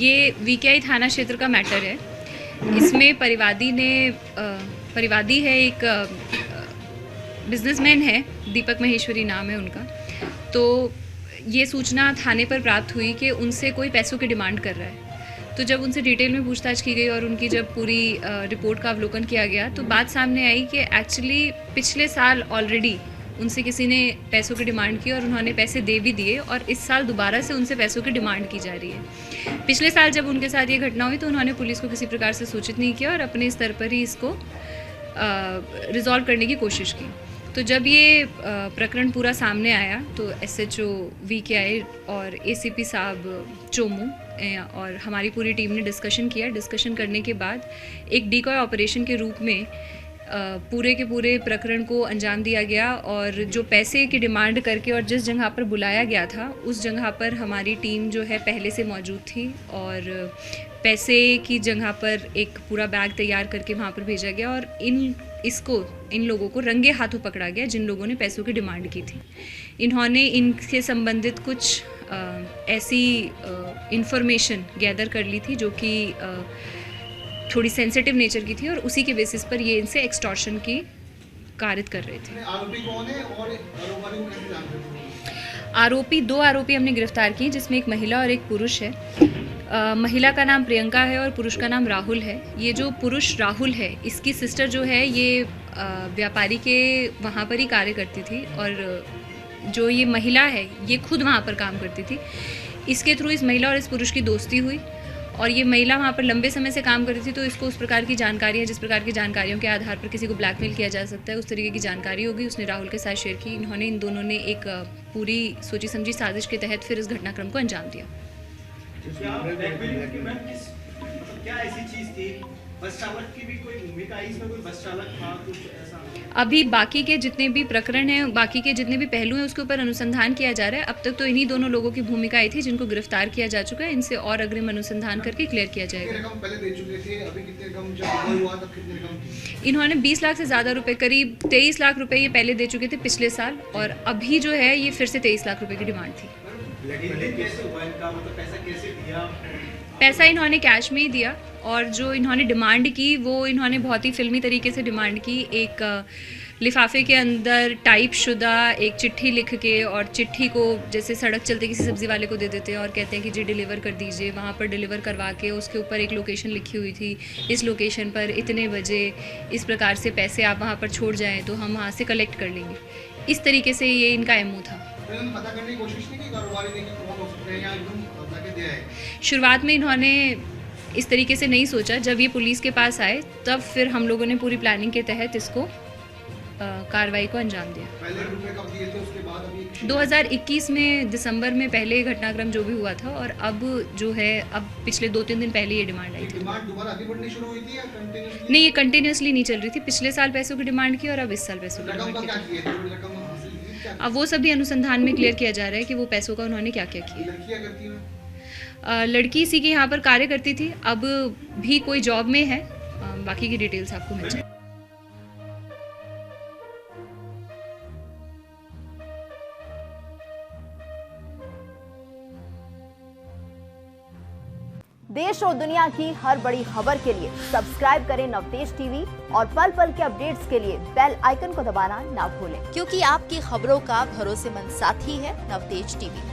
ये वीकेआई थाना क्षेत्र का मैटर है। इसमें परिवादी है, एक बिजनेसमैन है, दीपक महेश्वरी नाम है उनका। तो ये सूचना थाने पर प्राप्त हुई कि उनसे कोई पैसों की डिमांड कर रहा है। तो जब उनसे डिटेल में पूछताछ की गई और उनकी जब पूरी रिपोर्ट का अवलोकन किया गया तो बात सामने आई कि एक्चुअली पिछले साल ऑलरेडी उनसे किसी ने पैसों की डिमांड की और उन्होंने पैसे दे भी दिए, और इस साल दोबारा से उनसे पैसों की डिमांड की जा रही है। पिछले साल जब उनके साथ ये घटना हुई तो उन्होंने पुलिस को किसी प्रकार से सूचित नहीं किया और अपने स्तर पर ही इसको रिजॉल्व करने की कोशिश की। तो जब ये प्रकरण पूरा सामने आया तो SHO वीकेआई और ACP साहब चोमू और हमारी पूरी टीम ने डिस्कशन किया। डिस्कशन करने के बाद एक डिकॉय ऑपरेशन के रूप में पूरे के पूरे प्रकरण को अंजाम दिया गया, और जो पैसे की डिमांड करके और जिस जगह पर बुलाया गया था उस जगह पर हमारी टीम जो है पहले से मौजूद थी, और पैसे की जगह पर एक पूरा बैग तैयार करके वहाँ पर भेजा गया और इन लोगों को रंगे हाथों पकड़ा गया जिन लोगों ने पैसों की डिमांड की थी। इन्होंने इनसे संबंधित कुछ ऐसी इंफॉर्मेशन गैदर कर ली थी जो कि थोड़ी सेंसिटिव नेचर की थी, और उसी के बेसिस पर ये इनसे एक्सटॉर्शन की कारित कर रहे थे। आरोपी कौन है और आरोपी को कैसे जानते हैं? आरोपी 2 आरोपी हमने गिरफ्तार किए, जिसमें एक महिला और एक पुरुष है। महिला का नाम प्रियंका है और पुरुष का नाम राहुल है। ये जो पुरुष राहुल है, इसकी सिस्टर जो है ये व्यापारी के वहाँ पर ही कार्य करती थी, और जो ये महिला है ये खुद वहाँ पर काम करती थी। इसके थ्रू इस महिला और इस पुरुष की दोस्ती हुई, और ये महिला वहाँ पर लंबे समय से काम करती थी, तो इसको उस प्रकार की जानकारियाँ, जिस प्रकार की जानकारियों के आधार पर किसी को ब्लैकमेल किया जा सकता है, उस तरीके की जानकारी होगी, उसने राहुल के साथ शेयर की। इन्होंने इन दोनों ने एक पूरी सोची समझी साजिश के तहत फिर इस घटनाक्रम को अंजाम दिया। क्या ऐसी चीज थी? बस चालक की भी कोई भूमिका आई इसमें? कोई बस चालक था, कुछ ऐसा? अभी बाकी के जितने भी प्रकरण हैं, बाकी के जितने भी पहलू हैं, उसके ऊपर अनुसंधान किया जा रहा है। अब तक तो इन्हीं दोनों लोगों की भूमिका आई थी जिनको गिरफ्तार किया जा चुका है। इनसे और अग्रिम अनुसंधान करके क्लियर किया जाएगा। कितनी रकम पहले दे चुके थे, अभी कितनी रकम जब हुआ तब कितनी रकम थी? इन्होंने 20 लाख से ज़्यादा रुपए, करीब 23 लाख रुपए ये पहले दे चुके थे पिछले साल, और अभी जो है ये फिर से 23 लाख रुपए की डिमांड थी। कैसे हुआ इनका, मतलब पैसा कैसे दिया? पैसा इन्होंने कैश में ही दिया, और जो इन्होंने डिमांड की वो इन्होंने बहुत ही फिल्मी तरीके से डिमांड की। एक लिफाफे के अंदर टाइप शुदा एक चिट्ठी लिख के, और चिट्ठी को जैसे सड़क चलते किसी सब्ज़ी वाले को दे देते हैं और कहते हैं कि जी डिलीवर कर दीजिए। वहाँ पर डिलीवर करवा के उसके ऊपर एक लोकेशन लिखी हुई थी, इस लोकेशन पर इतने बजे इस प्रकार से पैसे आप वहाँ पर छोड़ जाएँ तो हम वहाँ से कलेक्ट कर लेंगे। इस तरीके से ये इनका एमओ था। पता करने की कोशिश नहीं की कारोबारी ने कि कौन हो सकते हैं या एकदम जाके दिया है? शुरुआत में इन्होंने इस तरीके से नहीं सोचा। जब ये पुलिस के पास आए तब फिर हम लोगों ने पूरी प्लानिंग के तहत इसको कार्रवाई को अंजाम दिया। पहले रुपए कब दिए थे, उसके बाद अभी 2021 में दिसंबर में पहले घटनाक्रम जो भी हुआ था, और अब जो है अब पिछले 2-3 दिन पहले ये डिमांड आई थी। डिमांड दोबारा अभी बढ़नी शुरू हुई थी या कंटिन्यूअसली? नहीं, ये कंटिन्यूसली नहीं चल रही थी। पिछले साल पैसों की डिमांड की और अब इस साल पैसों की रकम डिमांड का की क्या थी। किया, जो रकम हासिल की क्या? अब वो सभी अनुसंधान में क्लियर किया जा रहा है कि वो पैसों का उन्होंने क्या क्या किया। लड़कियां करती हैं? लड़की इसी के यहाँ पर कार्य करती थी, अब भी कोई जॉब में है। बाकी की डिटेल्स आपको मिल जाए। देश और दुनिया की हर बड़ी खबर के लिए सब्सक्राइब करें नवतेज टीवी, और पल पल के अपडेट्स के लिए बेल आइकन को दबाना ना भूलें, क्योंकि आपकी खबरों का भरोसेमंद साथी है नवतेज टीवी।